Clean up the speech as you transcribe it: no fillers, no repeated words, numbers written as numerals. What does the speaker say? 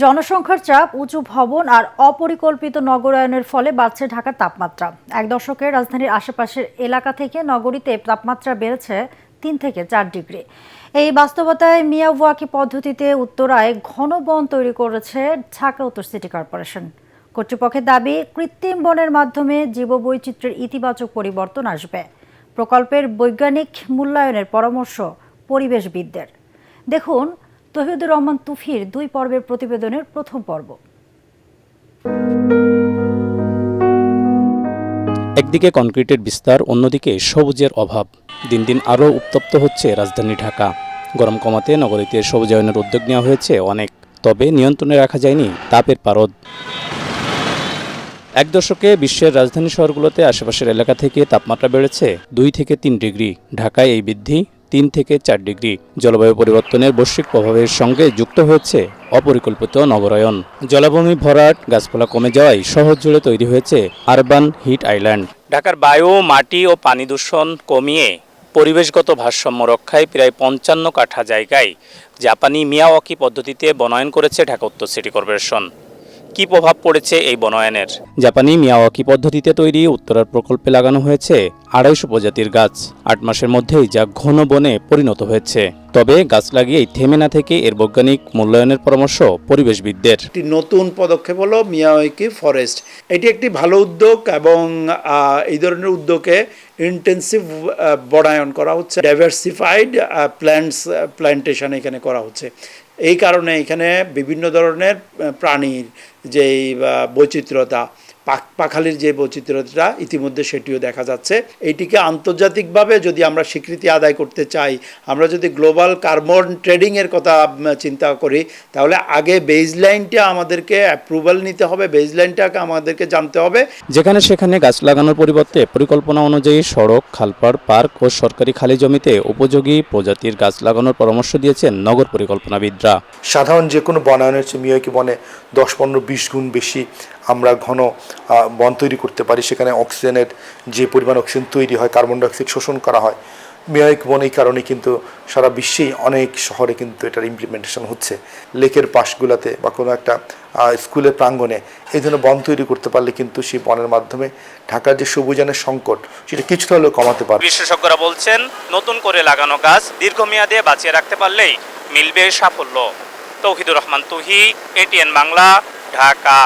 জনসংখ্যার চাপ, উঁচু ভবন আর অপরিকল্পিত নগরায়নের ফলে বাড়ছে ঢাকার তাপমাত্রা। এক দশকে রাজধানীর আশেপাশের এলাকা থেকে নগরীতে তাপমাত্রা বেড়েছে 3 থেকে 4 ডিগ্রি। এই বাস্তবতায় মিয়াওয়াকি পদ্ধতিতে উত্তরায় ঘন বন তৈরি করেছে ঢাকা উত্তর সিটি কর্পোরেশন। কর্তৃপক্ষের দাবি, কৃত্রিম বনের মাধ্যমে জীববৈচিত্র্যের ইতিবাচক পরিবর্তন আসবে। প্রকল্পের বৈজ্ঞানিক মূল্যায়নের পরামর্শ পরিবেশবিদদের। দেখুন তৌহিদুর রহমান তুফির 2 পর্বের প্রতিবেদনের প্রথম পর্ব। একদিকে কনক্রিটের বিস্তার, অন্যদিকে সবুজের অভাব। দিন দিন আরও উত্তপ্ত হচ্ছে রাজধানী ঢাকা। গরম কমাতে নগরীতে সবুজায়নের উদ্যোগ নেওয়া হয়েছে অনেক, তবে নিয়ন্ত্রণে রাখা যায়নি তাপের পারদ। এক দশকে বিশ্বের রাজধানী শহরগুলোতে আশেপাশের এলাকা থেকে তাপমাত্রা বেড়েছে 2 থেকে 3 ডিগ্রি। ঢাকায় এই বৃদ্ধি 3 থেকে 4 ডিগ্রি। জলবায়ু পরিবর্তনের বৈশ্বিক প্রভাবের সঙ্গে যুক্ত হয়েছে অপরিকল্পিত নগরায়ন। জলাভূমি ভরাট, গাছপালা কমে যাওয়ায় শহর জুড়ে তৈরি হয়েছে আরবান হিট আইল্যান্ড। ঢাকার বায়ু, মাটি ও পানি দূষণ কমিয়ে পরিবেশগত ভারসাম্য রক্ষায় প্রায় 55 কাঠা জায়গায় জাপানি মিয়াওয়াকি পদ্ধতিতে বনায়ন করেছে ঢাকা উত্তর সিটি কর্পোরেশন। কি প্রভাব পড়েছে এই বনায়নের? জাপানি মিয়াওয়াকি পদ্ধতিতে তৈরি উত্তরার প্রকল্পে লাগানো হয়েছে 250 প্রজাতির গাছ। 8 মাসের মধ্যেই যা ঘন বনে পরিণত হয়েছে। তবে গাছ লাগিয়েই থেমে না থেকে এর বৈজ্ঞানিক মূল্যায়নের পরামর্শ পরিবেশবিদদের। একটি নতুন পদক্ষেপ হলো মিয়াওয়াকি ফরেস্ট। এটি একটি ভালো উদ্যোগ এবং এই ধরনের উদ্যোগে ইন্টেন্সিভ বনায়ন করা হচ্ছে, ডাইভার্সিফাইড প্ল্যান্টেশন এখানে করা হচ্ছে। এই কারণে এখানে বিভিন্ন ধরনের প্রাণীর যে বৈচিত্র্যতা, পাখালির যে বৈচিত্র্যতা ইতিমধ্যে সেটিও দেখা যাচ্ছে। এইটিকে আন্তর্জাতিকভাবে যদি আমরা স্বীকৃতি আদায় করতে চাই, আমরা যদি গ্লোবাল কার্বন ট্রেডিংয়ের কথা চিন্তা করি, তাহলে আগে বেসলাইনটা আমাদেরকে অ্যাপ্রুভাল নিতে হবে, বেসলাইনটাকে আমাদেরকে জানতে হবে। যেখানে সেখানে গাছ লাগানোর পরিবর্তে পরিকল্পনা অনুযায়ী সড়ক, খালপাড়, পার্ক ও সরকারি খালি জমিতে উপযোগী প্রজাতির গাছ লাগানোর পরামর্শ দিয়েছেন নগর পরিকল্পনাবিদরা। সাধারণ যে কোনো বনায়নের চেয়ে মিয়াওয়াকি বনে 10, 15, 20 গুণ বেশি আমরা ঘন বন তৈরি করতে পারি। সেখানে অক্সিজেনের যে পরিমাণ অক্সিজেন তৈরি হয়, কার্বন ডাইঅক্সাইড শোষণ করা হয়। মিয়াওয়াকি বন এই কারণে কিন্তু সারা বিশ্বেই অনেক শহরে কিন্তু এটার ইমপ্লিমেন্টেশন হচ্ছে। লেকের পাশগুলোতে বা কোনো একটা স্কুলের প্রাঙ্গণে এই ধরনের বন তৈরি করতে পারলে কিন্তু সেই বনের মাধ্যমে ঢাকার যে সবুজায়নের সংকট সেটা কিছুটা হলেও কমাতে পারে। বিশেষজ্ঞরা বলছেন, নতুন করে লাগানো গাছ দীর্ঘমেয়াদে বাঁচিয়ে রাখতে পারলেই মিলবে সাফল্য। তৌহিদুর রহমান তুহি, ATN বাংলা, ঢাকা।